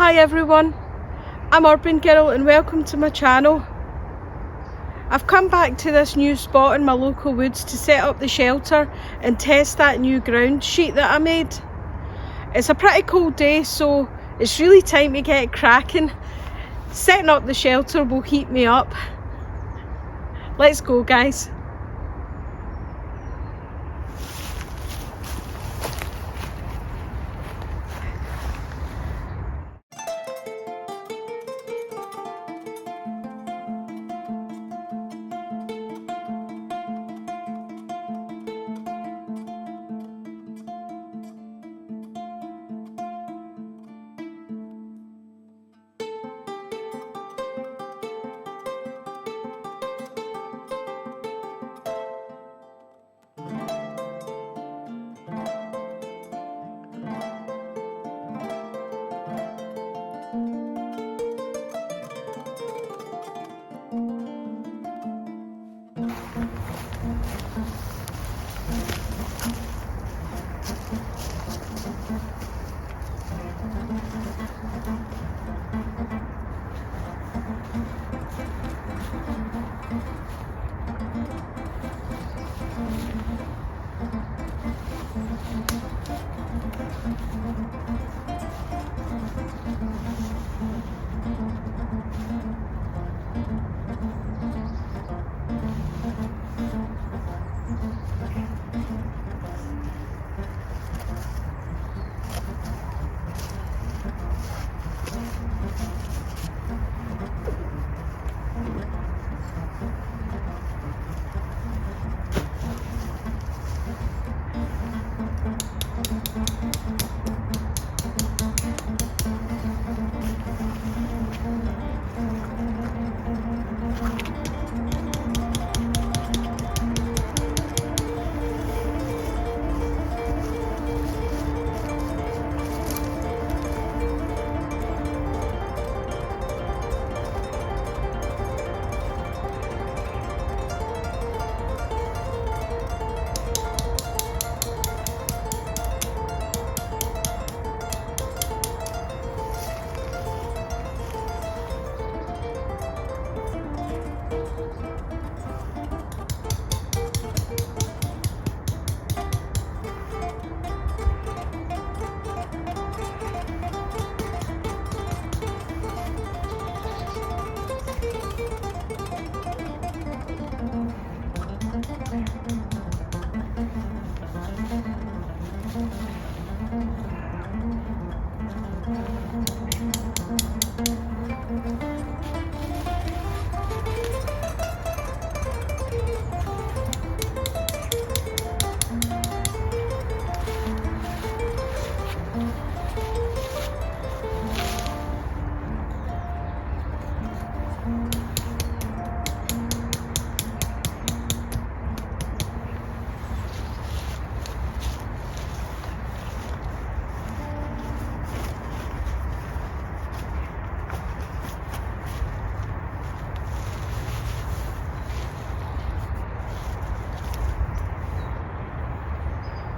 Hi everyone, I'm Urban Girl and welcome to my channel. I've come back to this new spot in my local woods to set up the shelter and test that new ground sheet that I made. It's a pretty cold day, so it's really time to get cracking. Setting up the shelter will heat me up. Let's go, guys.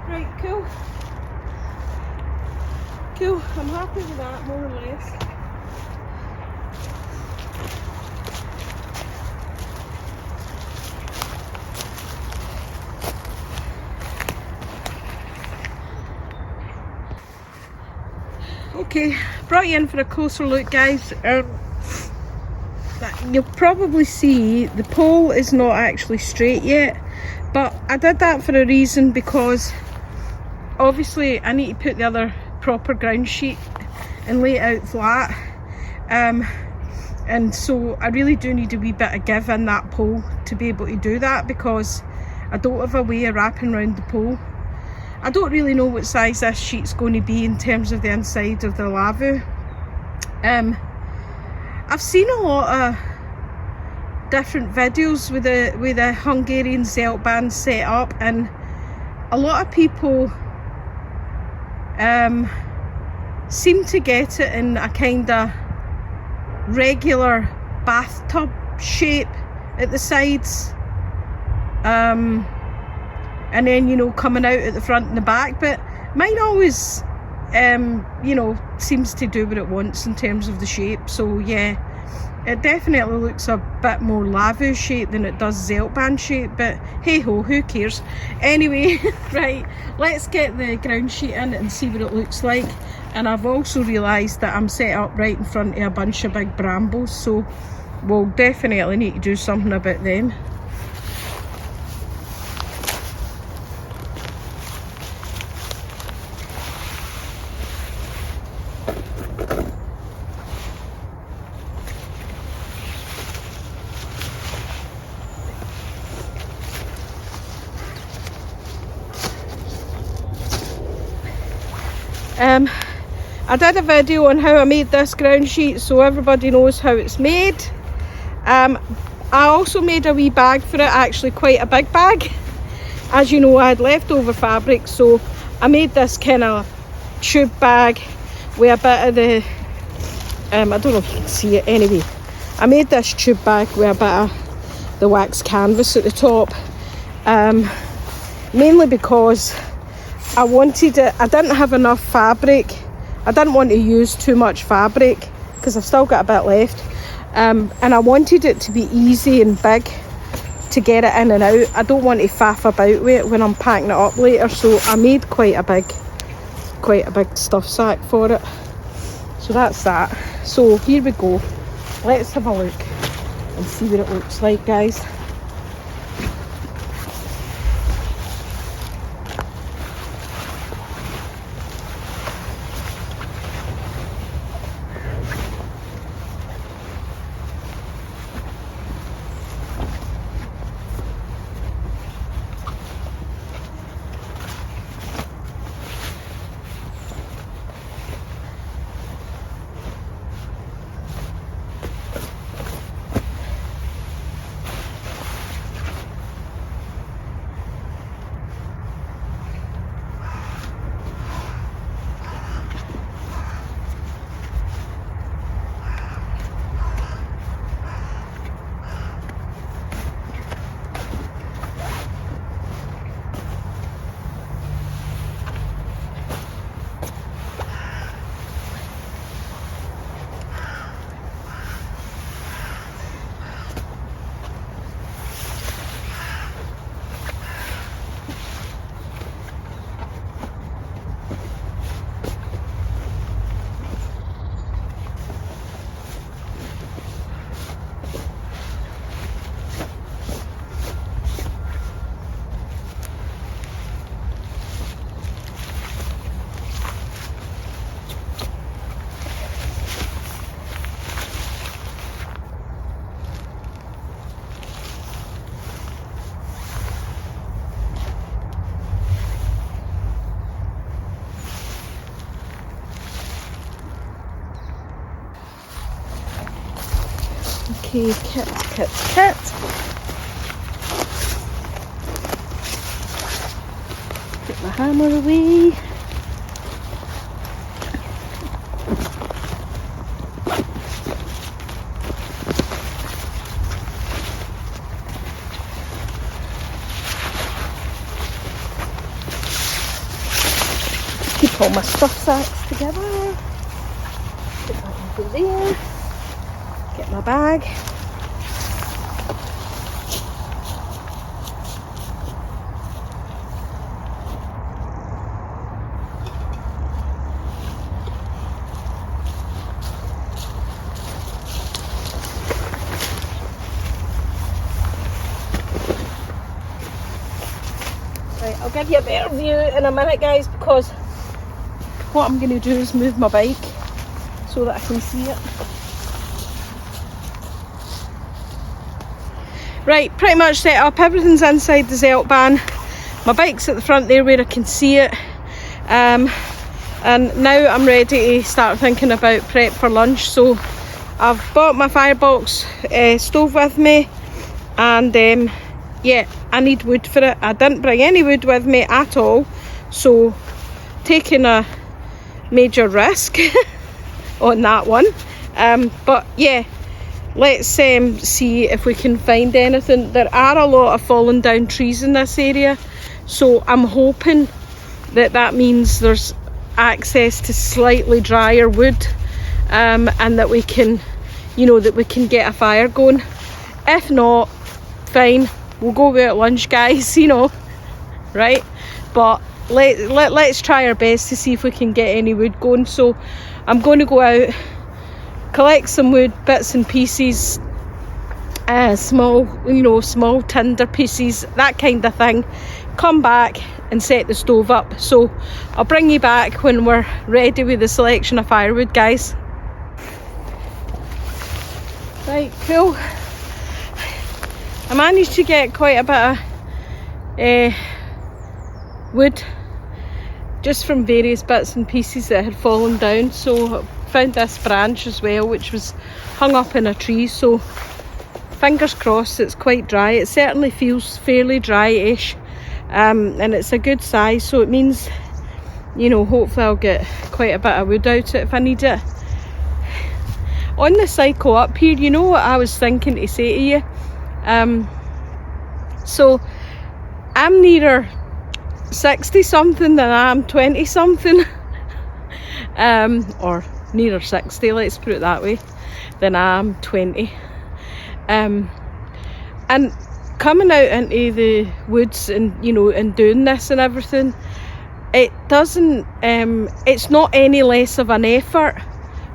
Right, cool. Cool, I'm happy with that, more or less. Okay, brought you in for a closer look, guys. You'll probably see the pole is not actually straight yet, but I did that for a reason, because obviously I need to put the other proper ground sheet and lay it out flat, and so I really do need a wee bit of give in that pole to be able to do that, because I don't have a way of wrapping around the pole. I don't really know what size this sheet's going to be in terms of the inside of the lavabo. I've seen a lot of different videos with the Hungarian Zeltbahn set up, and a lot of people seem to get it in a kind of regular bathtub shape at the sides, and then, you know, coming out at the front and the back, but mine always you know, seems to do what it wants in terms of the shape. So yeah, it definitely looks a bit more lavu shape than it does Zeltbahn shape, but hey ho, who cares? Anyway, right, let's get the ground sheet in and see what it looks like. And I've also realised that I'm set up right in front of a bunch of big brambles, so we'll definitely need to do something about them. I did a video on how I made this ground sheet, so everybody knows how it's made. I also made a wee bag for it, actually quite a big bag. As you know, I had leftover fabric, so I made this kind of tube bag with a bit of the, I don't know if you can see it, anyway. I made this tube bag with a bit of the wax canvas at the top, mainly because I wanted it, I didn't have enough fabric. I didn't want to use too much fabric because I've still got a bit left, and I wanted it to be easy and big to get it in and out. I don't want to faff about with it when I'm packing it up later, so I made quite a big stuff sack for it. So that's that. So here we go, let's have a look and see what it looks like, guys. Okay, kit. Get my hammer away. Keep all my stuff sacks together. Put that over there. Get my bag. Right, I'll give you a better view in a minute, guys, because what I'm going to do is move my bike so that I can see it. Right, pretty much set up, everything's inside the Zeltbahn. My bike's at the front there where I can see it. And now I'm ready to start thinking about prep for lunch. So I've bought my Firebox stove with me, and yeah, I need wood for it. I didn't bring any wood with me at all, so taking a major risk on that one. But yeah, let's see if we can find anything. There are a lot of fallen down trees in this area, so I'm hoping that means there's access to slightly drier wood, and that we can, you know, that we can get a fire going. If not, fine, we'll go away at lunch, guys, you know, right? But let's try our best to see if we can get any wood going. So I'm going to go out, collect some wood, bits and pieces, small, you know, small tinder pieces, that kind of thing, come back and set the stove up. So I'll bring you back when we're ready with the selection of firewood, guys. Right, cool. I managed to get quite a bit of wood just from various bits and pieces that had fallen down. So I found this branch as well, which was hung up in a tree, so fingers crossed it's quite dry. It certainly feels fairly dry-ish, and it's a good size, so it means, you know, hopefully I'll get quite a bit of wood out of it if I need it. On the cycle up here, you know what I was thinking to say to you? So I'm nearer 60 something than I am 20 something, or nearer 60, let's put it that way, than I am 20. And coming out into the woods and, you know, and doing this and everything, it doesn't, it's not any less of an effort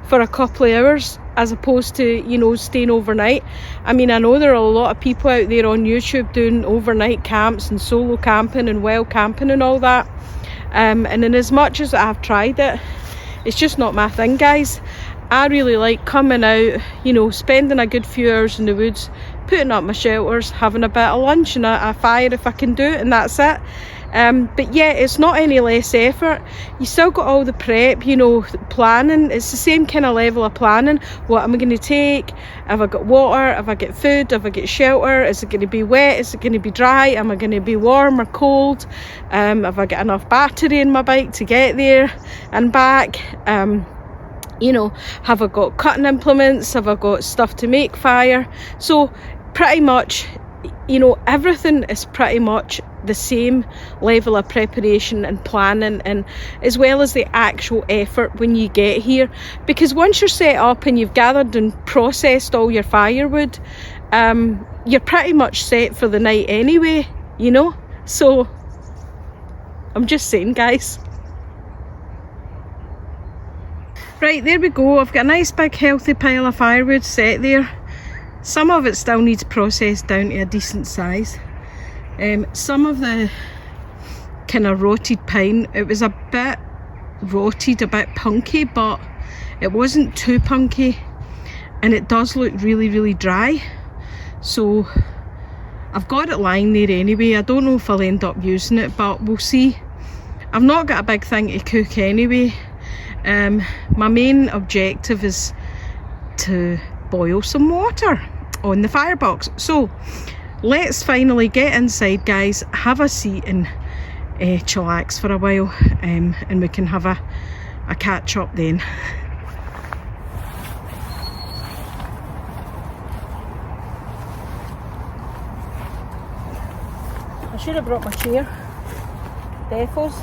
for a couple of hours as opposed to, you know, staying overnight. I mean, I know there are a lot of people out there on YouTube doing overnight camps and solo camping and wild camping and all that, and in as much as I've tried it, it's just not my thing, guys. I really like coming out, you know, spending a good few hours in the woods, putting up my shelters, having a bit of lunch and a fire if I can do it, and that's it. But yeah, it's not any less effort. You still got all the prep, you know, planning. It's the same kind of level of planning. What am I going to take? Have I got water? Have I got food? Have I got shelter? Is it going to be wet? Is it going to be dry? Am I going to be warm or cold? Have I got enough battery in my bike to get there and back? You know, have I got cutting implements? Have I got stuff to make fire? So pretty much, you know, everything is pretty much the same level of preparation and planning, and as well as the actual effort when you get here, because once you're set up and you've gathered and processed all your firewood, you're pretty much set for the night anyway, you know. So I'm just saying, guys. Right, there we go. I've got a nice big healthy pile of firewood set there. Some of it still needs processed down to a decent size. Some of the kind of rotted pine, it was a bit rotted, a bit punky, but it wasn't too punky, and it does look really, really dry. So I've got it lying there anyway. I don't know if I'll end up using it, but we'll see. I've not got a big thing to cook anyway. My main objective is to boil some water on the firebox. So let's finally get inside, guys, have a seat and chillax for a while, and we can have a catch up then. I should have brought my chair. Defos.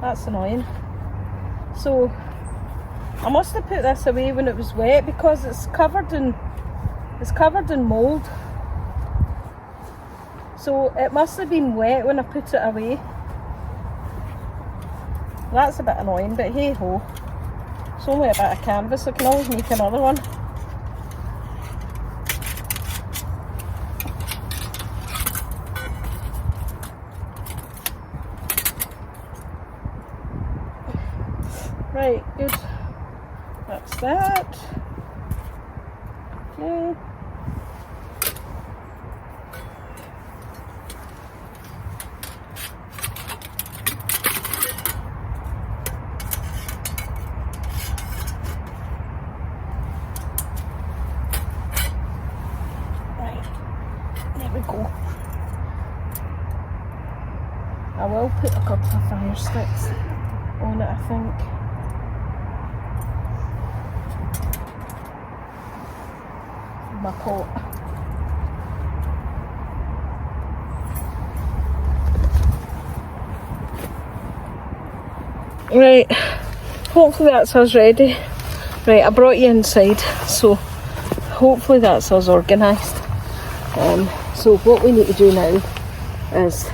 That's annoying. So I must have put this away when it was wet, because it's covered in mould. So it must have been wet when I put it away. That's a bit annoying, but hey ho. It's only a bit of canvas, I can always make another one. Right, good. That's that. Okay. Right, there we go. I will put a couple of fire sticks on it, I think. My pot. Right, hopefully that's us ready. Right, I brought you inside, so hopefully that's us organised. So what we need to do now is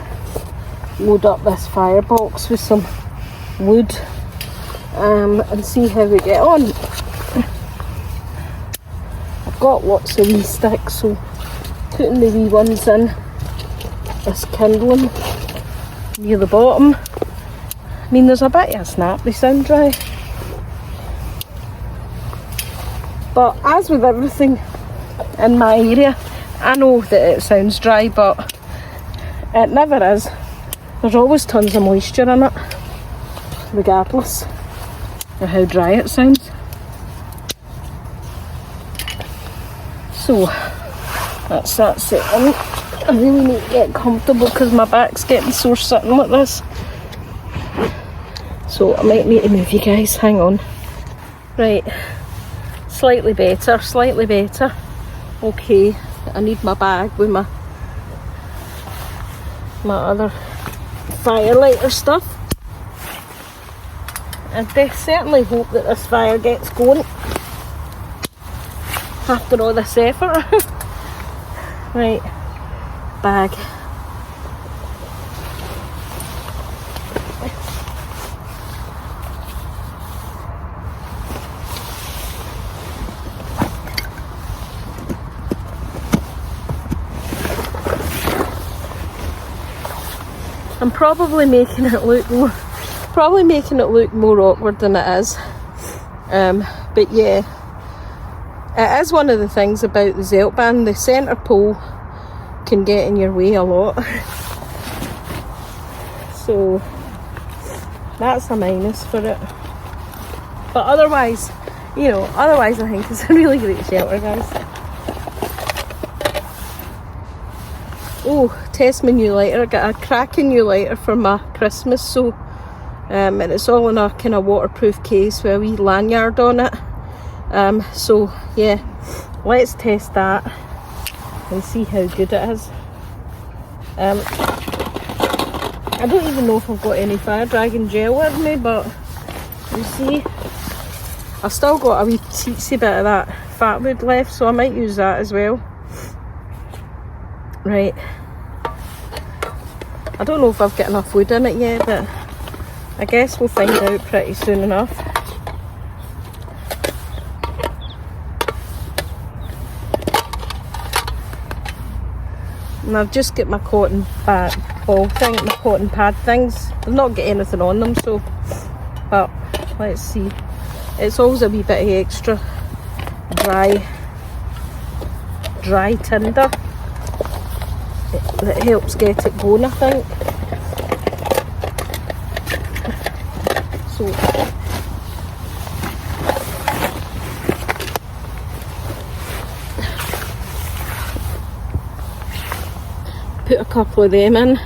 load up this firebox with some wood and see how we get on. I've got lots of wee sticks, so putting the wee ones in is kindling near the bottom. I mean, there's a bit of a snap, they sound dry. But as with everything in my area, I know that it sounds dry, but it never is. There's always tons of moisture in it, regardless of how dry it sounds. So that's that setting. I really need to get comfortable because my back's getting sore sitting like this. So I might need to move you guys, hang on. Right, slightly better, slightly better. Okay, I need my bag with my other firelighter stuff. I certainly hope that this fire gets going after all this effort. Right, bag. I'm probably making it look more awkward than it is. But yeah, it is one of the things about the Zeltbahn. The centre pole can get in your way a lot. So that's a minus for it. But otherwise, you know, I think it's a really great shelter, guys. Oh, test my new lighter. I got a cracking new lighter for my Christmas, so and it's all in a kind of waterproof case with a wee lanyard on it. So yeah, let's test that and see how good it is. I don't even know if I've got any Fire Dragon gel with me, but you see, I've still got a wee teensy bit of that fat wood left, so I might use that as well. Right, I don't know if I've got enough wood in it yet, but I guess we'll find out pretty soon enough. And I've just got my cotton ball thing, my cotton pad things. I've not got anything on them, so, but let's see. It's always a wee bit of extra dry tinder that helps get it going, I think. So put a couple of them in.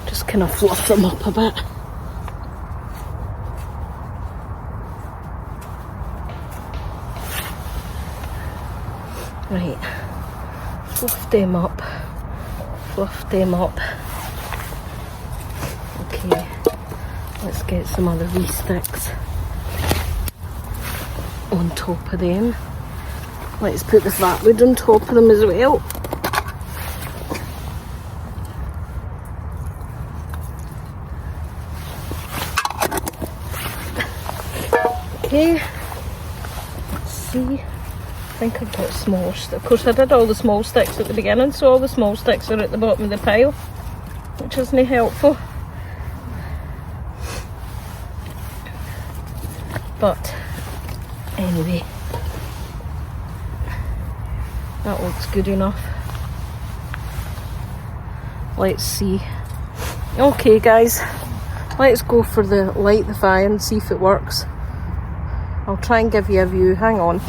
Just kind of fluff them up a bit. Right, fluff them up, Okay, let's get some other wee sticks on top of them. Let's put the fat wood on top of them as well. Okay, let's see. I think I've got small sticks. Of course, I did all the small sticks at the beginning, so all the small sticks are at the bottom of the pile, which isn't helpful. But anyway, that looks good enough. Let's see. Okay guys, let's go for the light the fire and see if it works. I'll try and give you a view, hang on.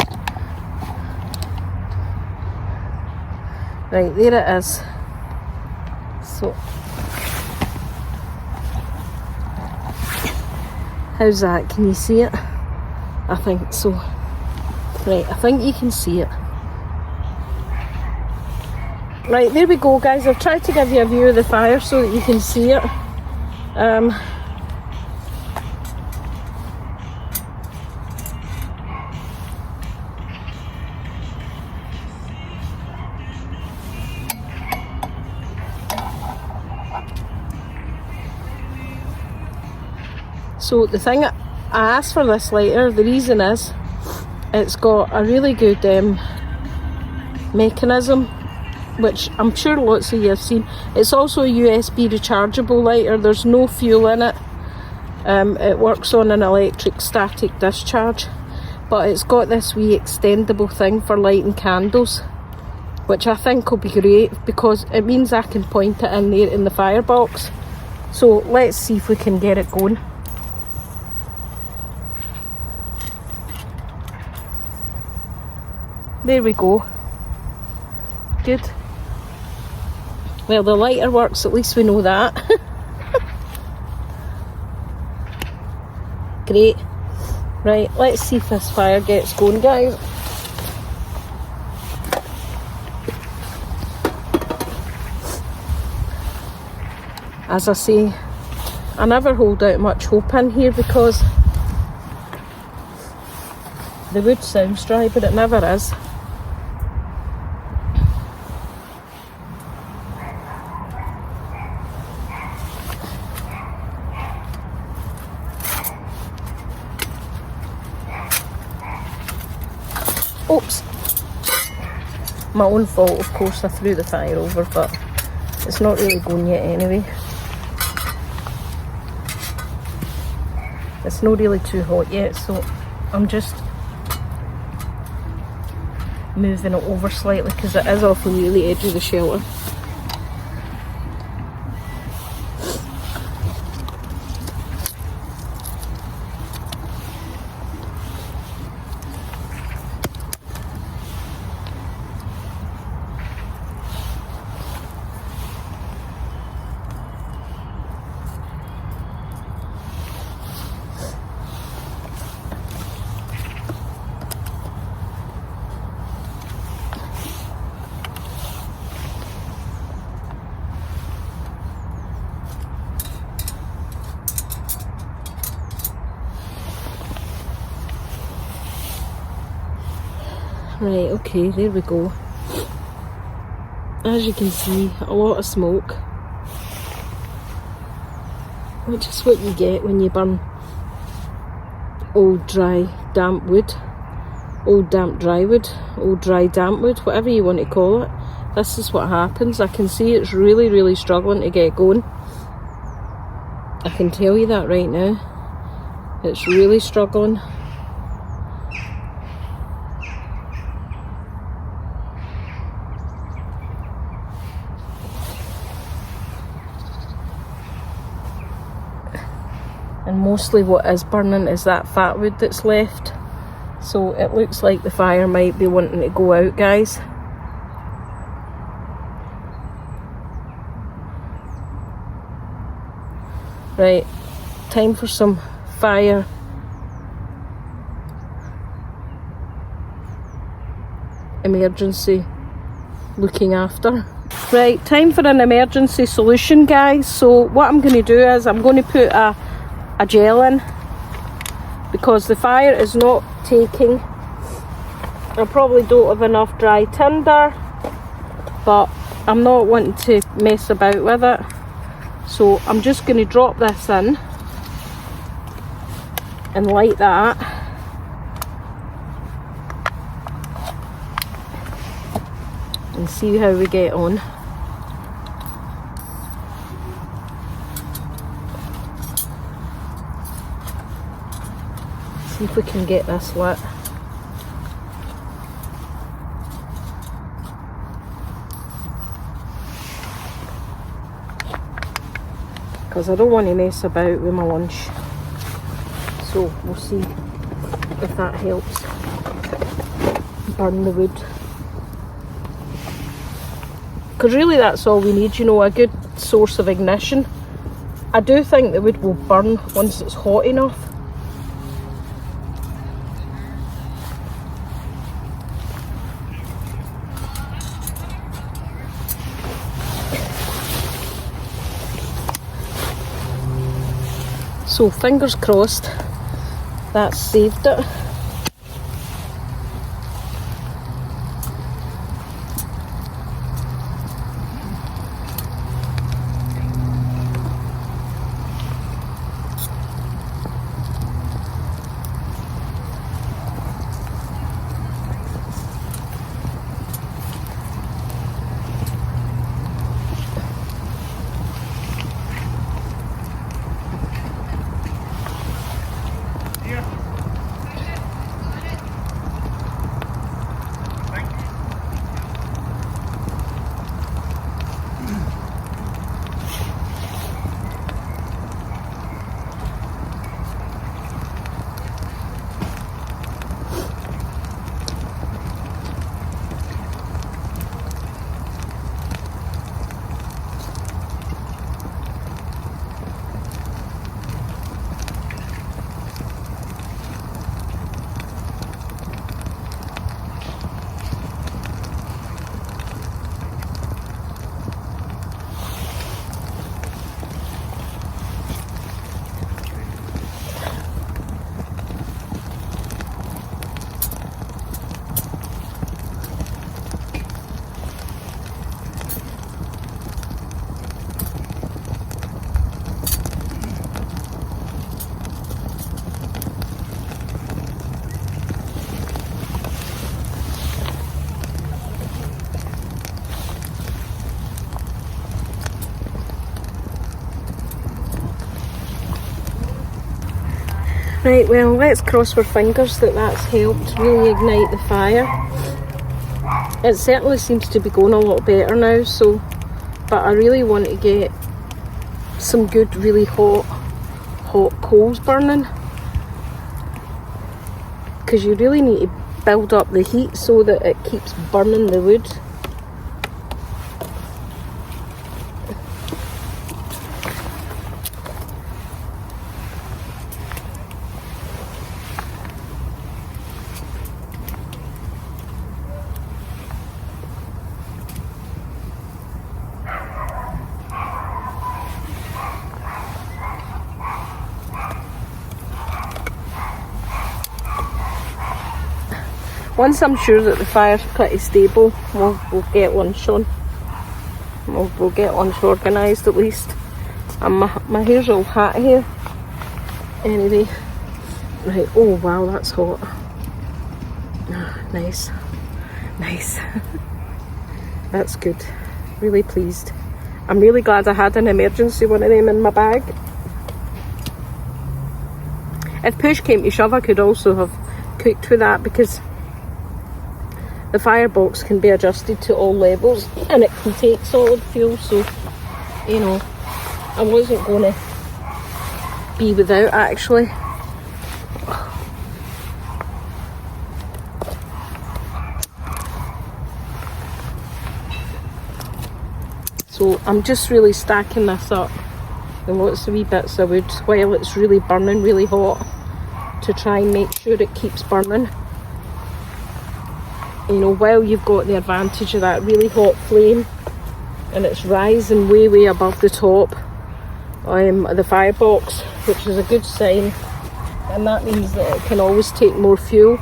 Right, there it is. So, how's that? Can you see it? I think so. Right, I think you can see it. Right, there we go guys. I've tried to give you a view of the fire so that you can see it. So the thing, I asked for this lighter, the reason is it's got a really good mechanism, which I'm sure lots of you have seen. It's also a USB rechargeable lighter. There's no fuel in it. It works on an electric static discharge, but it's got this wee extendable thing for lighting candles, which I think will be great because it means I can point it in there in the firebox. So let's see if we can get it going. There we go. Good. Well, the lighter works, at least we know that. Great. Right, let's see if this fire gets going, guys. As I say, I never hold out much hope in here because the wood sounds dry, but it never is. Oops, my own fault, of course. I threw the fire over, but it's not really going yet anyway. It's not really too hot yet, so I'm just moving it over slightly because it is off near the edge of the shelter. Right, okay, there we go. As you can see, a lot of smoke, which is what you get when you burn old dry damp wood, old damp dry wood, old dry damp wood, whatever you want to call it. This is what happens. I can see it's really struggling to get going. I can tell you that right now. It's really struggling. And mostly what is burning is that fat wood that's left. So it looks like the fire might be wanting to go out, guys. Right, time for some fire emergency looking after. Right, time for an emergency solution, guys. So what I'm going to do is I'm going to put a gel in because the fire is not taking. I probably don't have enough dry tinder, but I'm not wanting to mess about with it, so I'm just going to drop this in and light that. And see how we get on. See if we can get this lit. because I don't want to mess about with my lunch. So we'll see if that helps burn the wood. Because really that's all we need, you know, a good source of ignition. I do think the wood will burn once it's hot enough. So fingers crossed that's saved it. Right, well, let's cross our fingers that that's helped really ignite the fire. It certainly seems to be going a lot better now, so, but I really want to get some good, really hot coals burning. Because you really need to build up the heat so that it keeps burning the wood. Once I'm sure that the fire's pretty stable, we'll get lunch on. We'll get lunch organised at least. And my hair's all hot here. Anyway, right, oh wow, that's hot. Nice, nice. That's good, really pleased. I'm really glad I had an emergency one of them in my bag. If push came to shove, I could also have cooked with that, because the firebox can be adjusted to all levels and it can take solid fuel, so, you know, I wasn't going to be without actually. So I'm just really stacking this up in lots of wee bits of wood while it's really burning really hot, to try and make sure it keeps burning. You know, while you've got the advantage of that really hot flame and it's rising way above the top of the firebox, which is a good sign, and that means that it can always take more fuel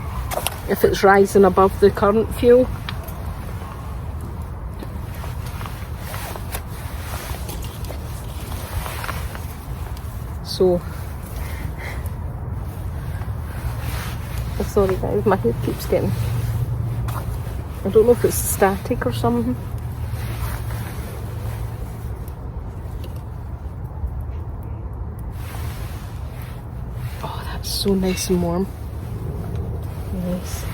if it's rising above the current fuel. So, sorry guys, my hair keeps getting, I don't know if it's static or something. Oh, that's so nice and warm. Nice.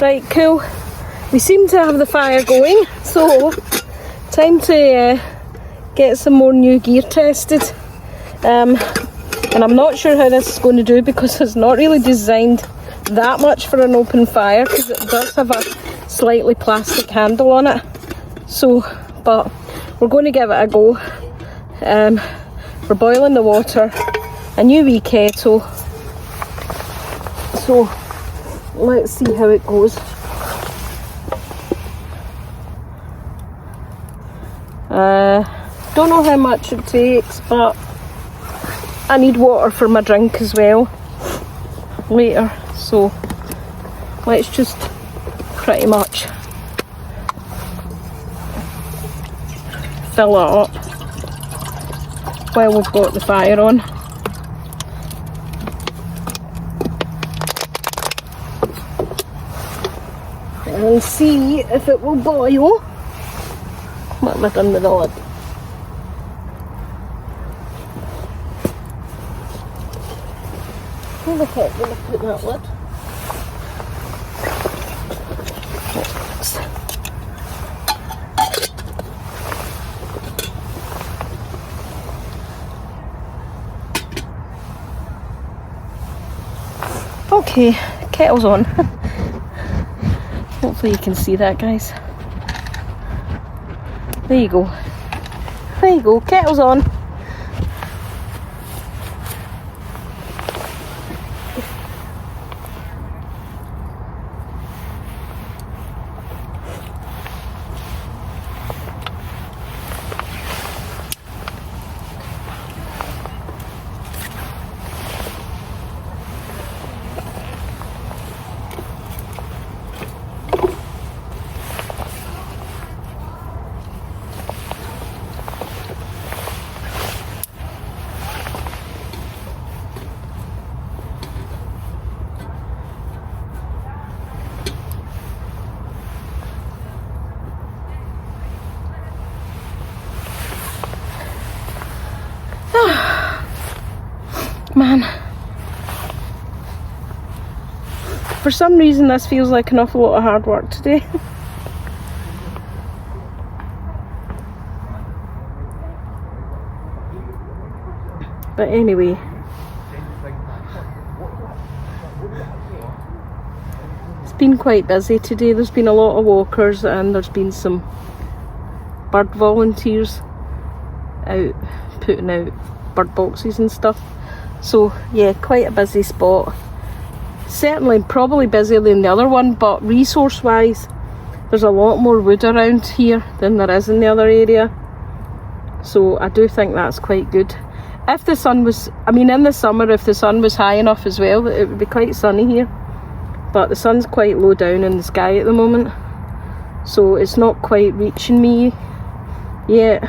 Right, cool. We seem to have the fire going, so time to get some more new gear tested. And I'm not sure how this is going to do because it's not really designed that much for an open fire because it does have a slightly plastic handle on it. So, but we're going to give it a go. We're boiling the water, a new wee kettle. So let's see how it goes. Don't know how much it takes, but I need water for my drink as well later, so let's just pretty much fill it up while we've got the fire on. And see if it will boil. What have I done with the lid? Where the heck did I put that lid? Okay, kettle's on. Hopefully you can see that, guys. There you go. There you go, kettle's on. Man, for some reason this feels like an awful lot of hard work today. But anyway, it's been quite busy today. There's been a lot of walkers and there's been some bird volunteers out putting out bird boxes and stuff. So yeah, quite a busy spot. Certainly probably busier than the other one, but resource wise there's a lot more wood around here than there is in the other area. So I do think that's quite good. If the sun was, I mean in the summer, if the sun was high enough as well, it would be quite sunny here. But the sun's quite low down in the sky at the moment, so it's not quite reaching me yet.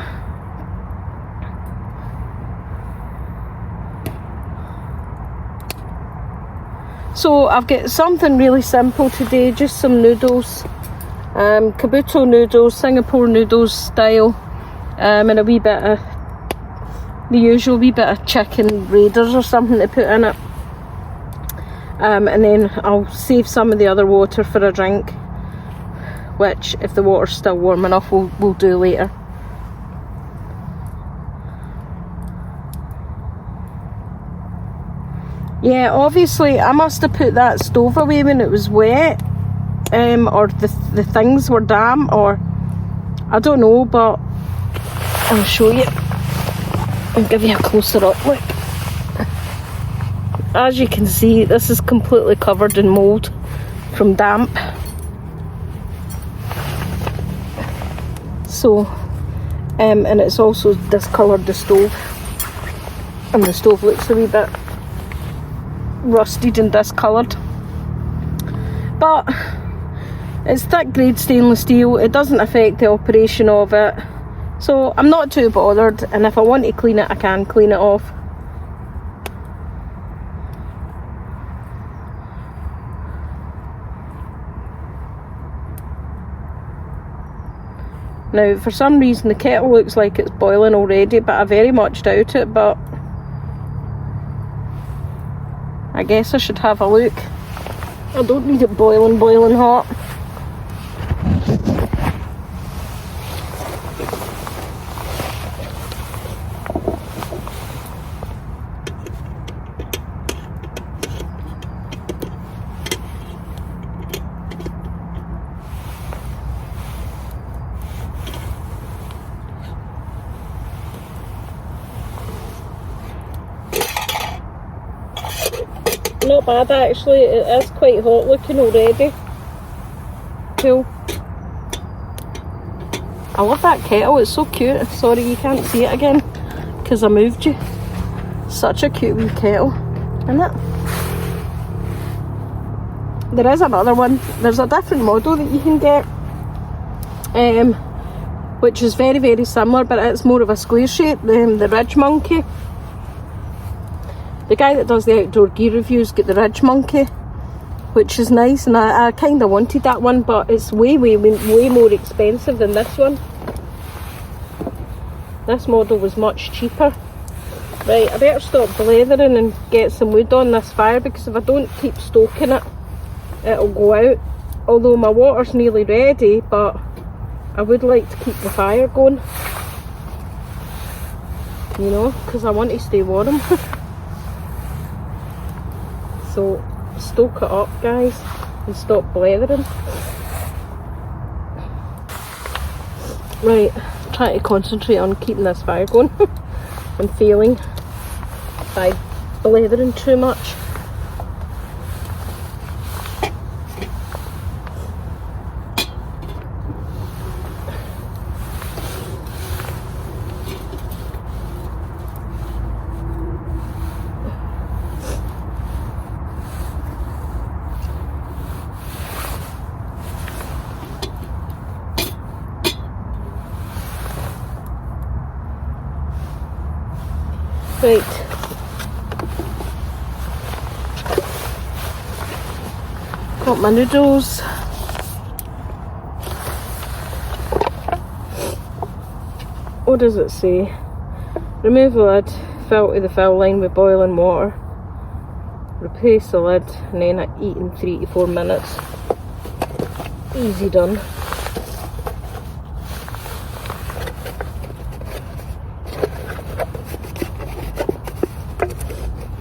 So I've got something really simple today, just some noodles, kabuto noodles, Singapore noodles style, and a wee bit of, the usual wee bit of chicken raiders or something to put in it. And then I'll save some of the other water for a drink, which if the water's still warm enough we'll do later. Yeah, obviously I must have put that stove away when it was wet, or the things were damp, or I don't know, but I'll show you and give you a closer up look. As you can see, this is completely covered in mould from damp. So, and it's also discoloured the stove, and the stove looks a wee bit rusted and discoloured, but it's thick grade stainless steel. It doesn't affect the operation of it, so I'm not too bothered, and if I want to clean it I can clean it off. Now for some reason the kettle looks like it's boiling already, but I very much doubt it, but I guess I should have a look. I don't need it boiling hot. Not bad actually, it is quite hot looking already. Cool. I love that kettle, it's so cute. Sorry you can't see it again because I moved you. Such a cute wee kettle, isn't it? There is another one, there's a different model that you can get, which is very, very similar, but it's more of a square shape, the Ridge Monkey. The guy that does the outdoor gear reviews got the Ridge Monkey, which is nice, and I kind of wanted that one, but it's way more expensive than this one. This model was much cheaper. Right, I better stop blethering and get some wood on this fire, because if I don't keep stoking it, it'll go out. Although my water's nearly ready, but I would like to keep the fire going. You know, because I want to stay warm. So stoke it up, guys, and stop blethering. Right, trying to concentrate on keeping this fire going. I'm failing by blethering too much. Right, got my noodles. What does it say? Remove the lid, fill to the fill line with boiling water, replace the lid, and then eat in 3 to 4 minutes. Easy done.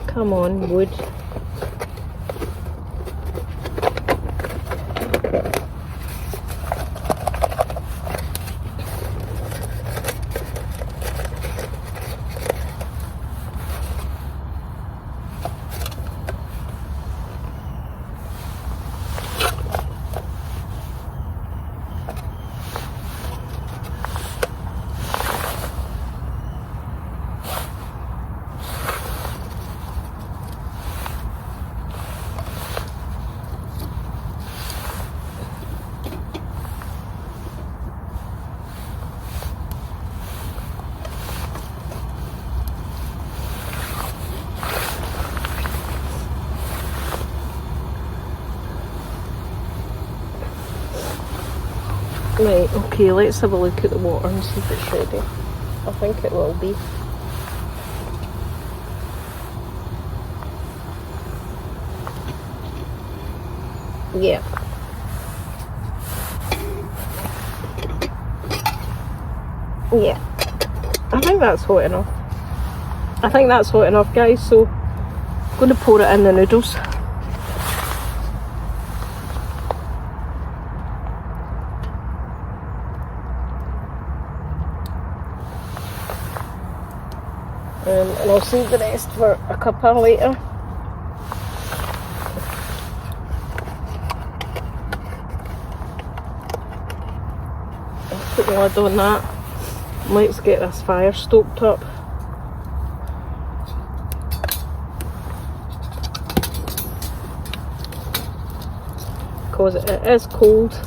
Come on, wood. Right, okay, let's have a look at the water and see if it's ready. I think it will be. Yeah. Yeah. I think that's hot enough. I think that's hot enough, guys, so I'm going to pour it in the noodles. And I'll save the rest for a cuppa later. I'll put the lid on that. Let's get this fire stoked up. Because it is cold.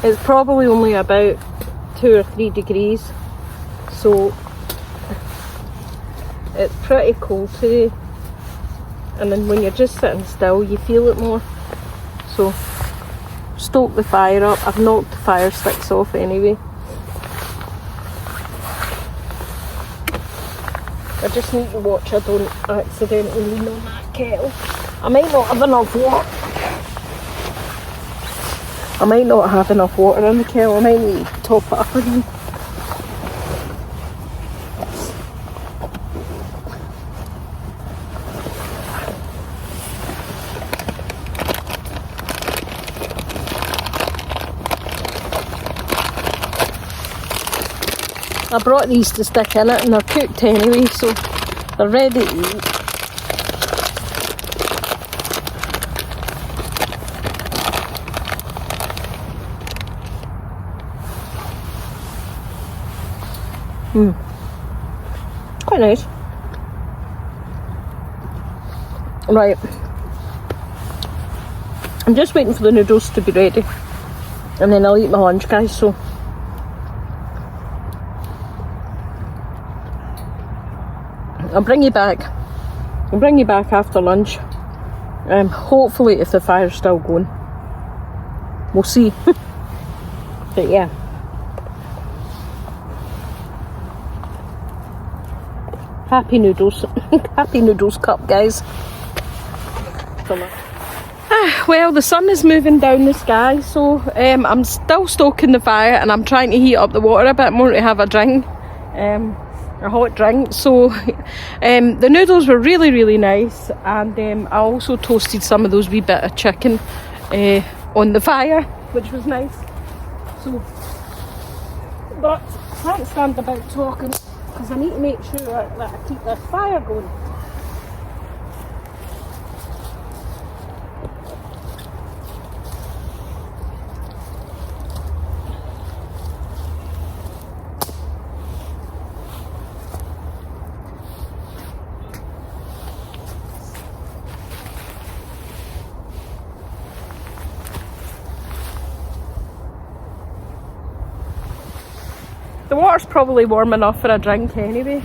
It's probably only about 2 or 3 degrees, so it's pretty cold today, and then when you're just sitting still you feel it more. So stoke the fire up. I've knocked the fire sticks off anyway. I just need to watch I don't accidentally lean on that kettle. I might not have enough water. I might not have enough water in the kettle, I might need to top it up again. I brought these to stick in it and they're cooked anyway, so they're ready to eat. Quite nice. Right. I'm just waiting for the noodles to be ready. And then I'll eat my lunch, guys, so. I'll bring you back. I'll bring you back after lunch. Hopefully if the fire's still going. We'll see. But yeah. Happy noodles. Happy noodles cup, guys. Well, the sun is moving down the sky, so I'm still stoking the fire and I'm trying to heat up the water a bit more to have a drink. A hot drink. So the noodles were really, really nice, and I also toasted some of those wee bit of chicken on the fire, which was nice. So, but I can't stand about talking because I need to make sure that I keep this fire going. The water's probably warm enough for a drink anyway.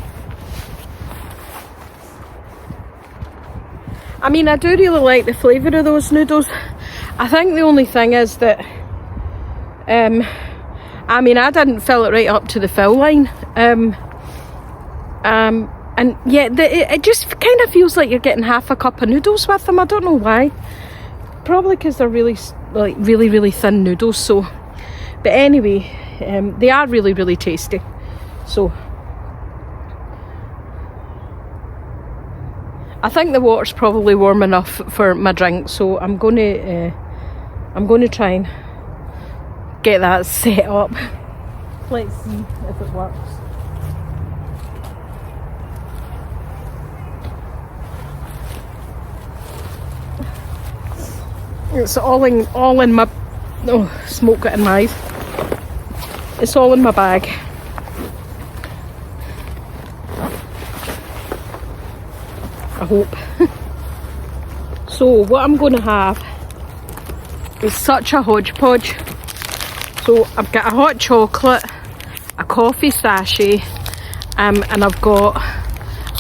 I mean, I do really like the flavour of those noodles. I think the only thing is that, I mean, I didn't fill it right up to the fill line. And yeah, it just kind of feels like you're getting half a cup of noodles with them. I don't know why. Probably because they're really, like, really thin noodles. So, but anyway. They are really, really tasty. So I think the water's probably warm enough for my drink. So I'm going to try and get that set up. Let's see if it works. It's all in my smoke got in my eyes. It's all in my bag. I hope. So what I'm going to have is such a hodgepodge. So I've got a hot chocolate, a coffee sachet, and I've got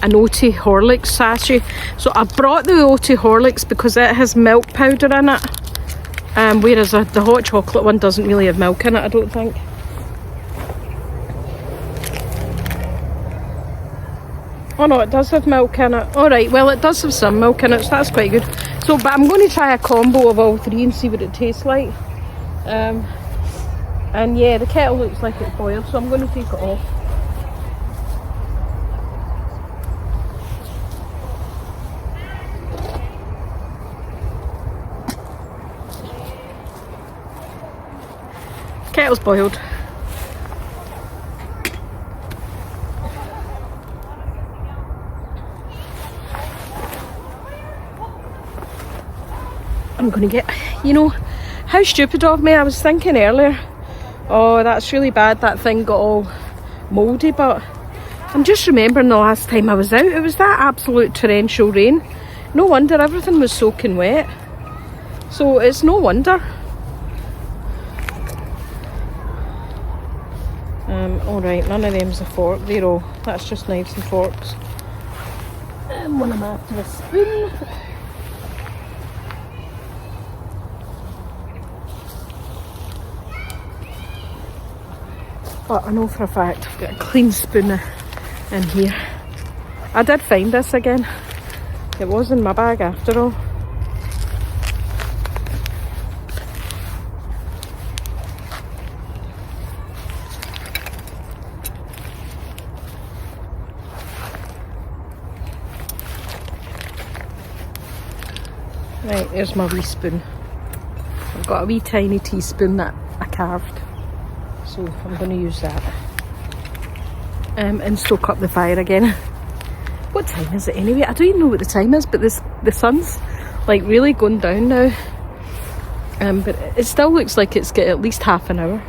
an OT Horlicks sachet. So I brought the OT Horlicks because it has milk powder in it, whereas the hot chocolate one doesn't really have milk in it, I don't think. Oh no, it does have milk in it. Alright, well it does have some milk in it, so that's quite good. So, but I'm going to try a combo of all three and see what it tastes like. And yeah, the kettle looks like it's boiled, so I'm going to take it off. Kettle's boiled. I'm going to get, you know, how stupid of me. I was thinking earlier, oh, that's really bad, that thing got all mouldy, but I'm just remembering the last time I was out, it was that absolute torrential rain. No wonder everything was soaking wet. So it's no wonder. Alright, none of them's a fork, they're all, that's just knives and forks. And one of them after a spoon. But I know for a fact I've got a clean spoon in here. I did find this again. It was in my bag after all. Right, there's my wee spoon. I've got a wee tiny teaspoon that I carved, so I'm going to use that. And stoke up the fire again. What time is it anyway? I don't even know what the time is, but the sun's like really going down now. But it still looks like it's got at least half an hour.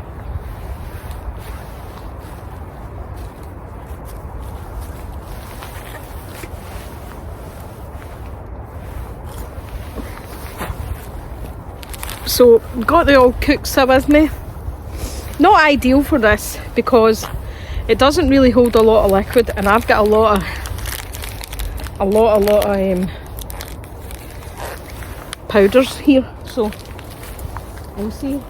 So got the old cooksa with me. Not ideal for this because it doesn't really hold a lot of liquid, and I've got a lot of powders here, so we'll see.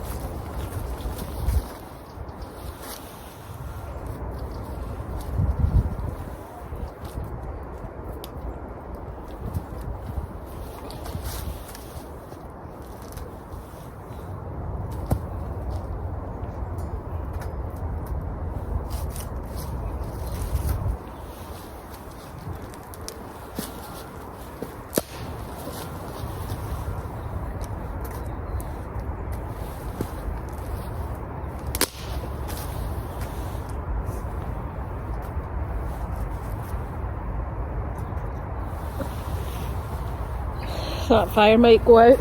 That fire might go out.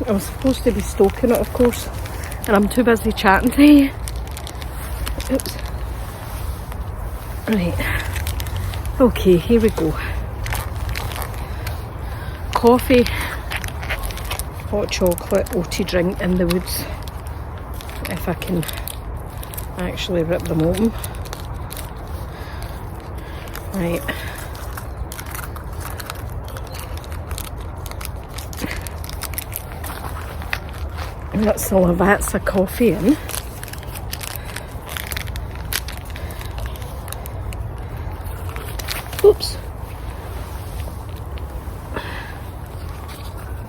I was supposed to be stoking it, of course, and I'm too busy chatting to you. Oops. Right. Okay, here we go. Coffee, hot chocolate, oaty drink in the woods. If I can actually rip them open. Right. That's all of that's a coffee in. Oops.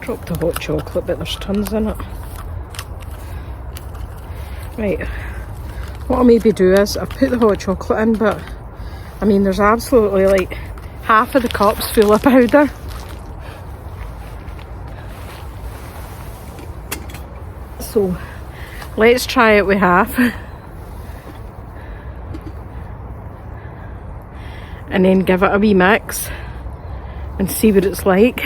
Dropped the hot chocolate, but there's tons in it. Right. What I'll maybe do is I've put the hot chocolate in, but I mean there's absolutely like half of the cup's full of powder. So let's try it with half and then give it a wee mix and see what it's like.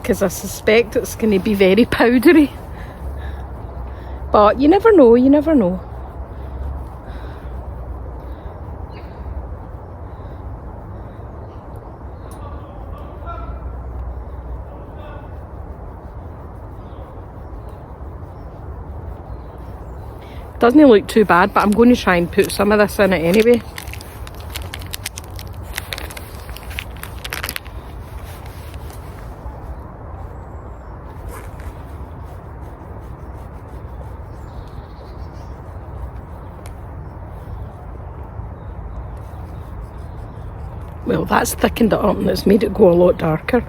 Because I suspect it's going to be very powdery, but you never know, you never know. Doesn't look too bad, but I'm going to try and put some of this in it anyway. Well, that's thickened it up and it's made it go a lot darker.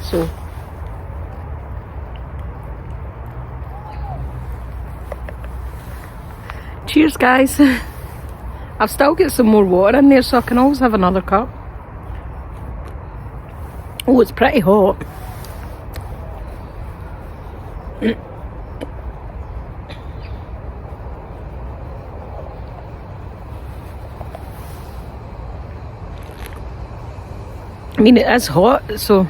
So cheers guys. I've still got some more water in there, so I can always have another cup. Oh, it's pretty hot. I mean, it is hot, so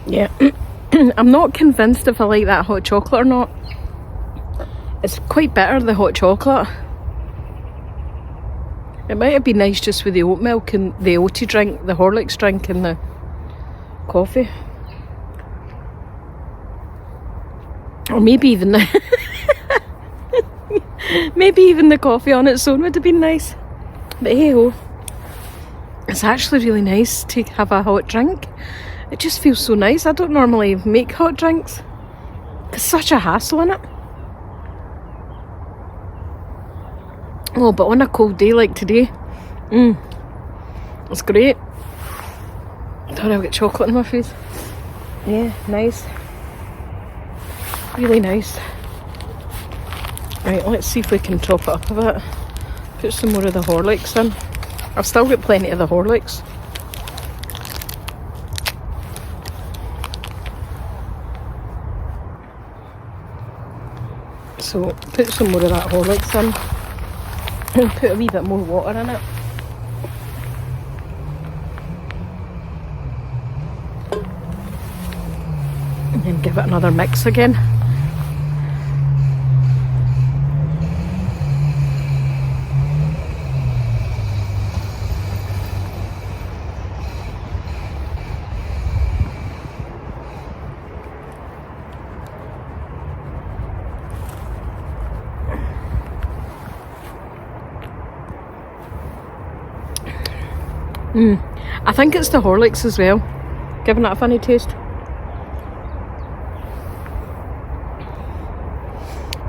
yeah. I'm not convinced if I like that hot chocolate or not. It's quite bitter, the hot chocolate. It might have been nice just with the oat milk and the oaty drink, the Horlicks drink and the coffee. Or maybe even the maybe even the coffee on its own would have been nice. But hey ho, it's actually really nice to have a hot drink. It just feels so nice. I don't normally make hot drinks. It's such a hassle, isn't it? Oh, but on a cold day like today, it's great. Don't I've got chocolate in my face. Yeah, nice. Really nice. Right, let's see if we can top it up a bit. Put some more of the Horlicks in. I've still got plenty of the Horlicks. So put some more of that Horlicks in. And put a wee bit more water in it. And then give it another mix again. I think it's the Horlicks as well, giving it a funny taste.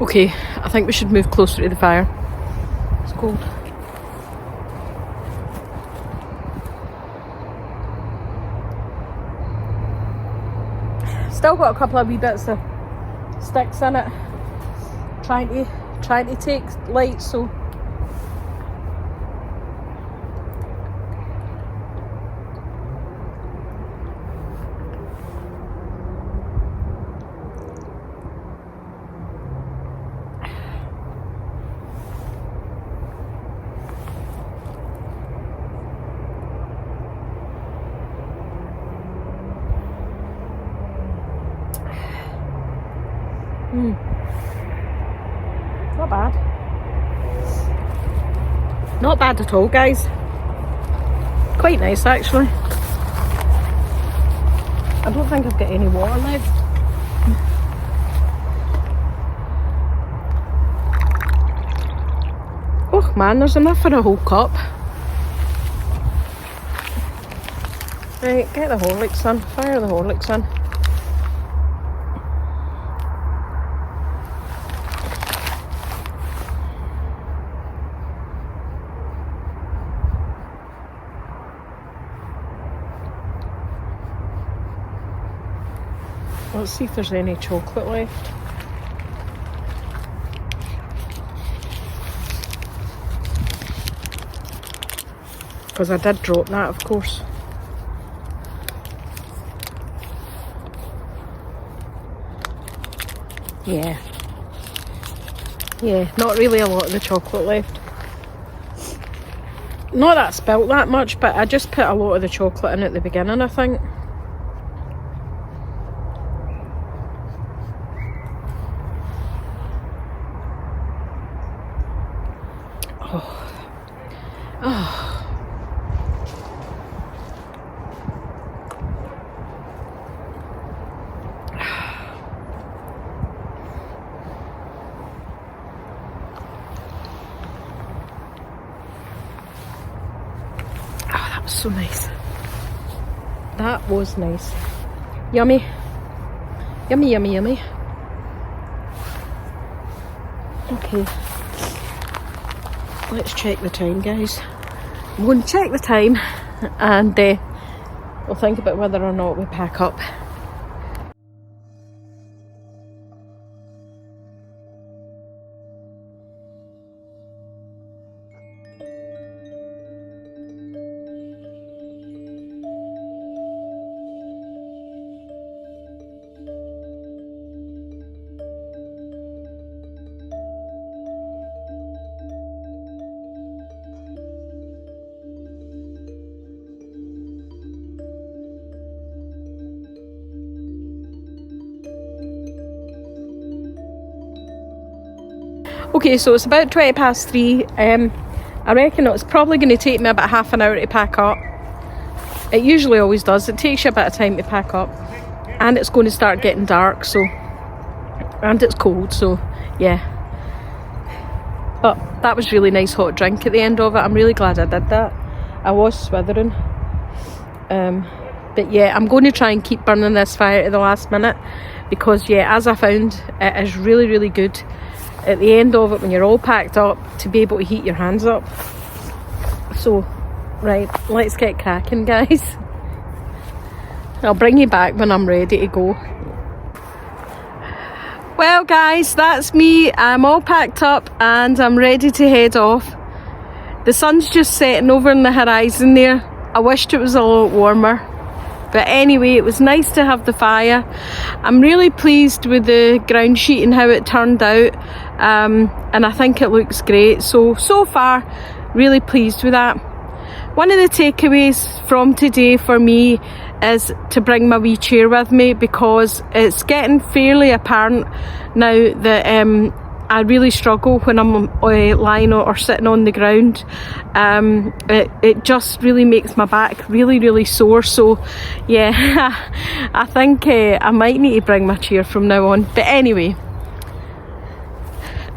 Okay, I think we should move closer to the fire. It's cold. Still got a couple of wee bits of sticks in it. Trying to take light, so not bad. Not bad at all, guys. Quite nice, actually. I don't think I've got any water left. Oh man, there's enough for a whole cup. Right, get the Horlicks in. Fire the Horlicks in. Let's see if there's any chocolate left. Because I did drop that, of course. Yeah. Yeah, not really a lot of the chocolate left. Not that I spilt that much, but I just put a lot of the chocolate in at the beginning, I think. So nice. That was nice. Yummy. Yummy, yummy, yummy. Okay. Let's check the time, guys. I'm going to check the time and we'll think about whether or not we pack up. Okay, so it's about 3:20. I reckon it's probably going to take me about half an hour to pack up. It usually always does. It takes you a bit of time to pack up. And it's going to start getting dark, so... And it's cold, so yeah. But that was really nice hot drink at the end of it. I'm really glad I did that. I was swithering. But yeah, I'm going to try and keep burning this fire to the last minute. because yeah, as I found, it is really, really good at the end of it when you're all packed up to be able to heat your hands up. So right, let's get cracking, guys. I'll bring you back when I'm ready to go. Well guys, that's me. I'm all packed up and I'm ready to head off. The sun's just setting over in the horizon there. I wished it was a lot warmer. But anyway, it was nice to have the fire. I'm really pleased with the ground sheet and how it turned out. And I think it looks great. So far, really pleased with that. One of the takeaways from today for me is to bring my wee chair with me, because it's getting fairly apparent now that I really struggle when I'm lying or sitting on the ground. It just really makes my back really, really sore. So yeah, I think I might need to bring my chair from now on. But anyway,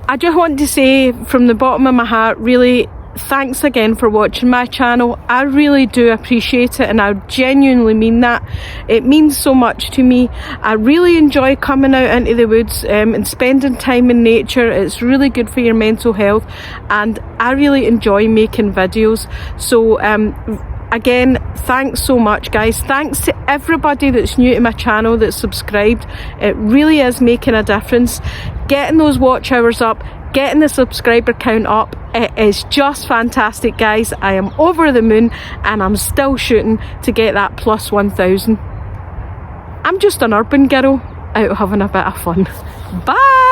I just want to say from the bottom of my heart, really thanks again for watching my channel. I really do appreciate it, and I genuinely mean that. It means so much to me. I really enjoy coming out into the woods and spending time in nature. It's really good for your mental health, and I really enjoy making videos. So again, thanks so much, guys. Thanks to everybody that's new to my channel, that's subscribed. It really is making a difference. Getting those watch hours up, getting the subscriber count up, it is just fantastic, guys. I am over the moon, and I'm still shooting to get that plus 1,000. I'm just an urban girl out having a bit of fun. Bye.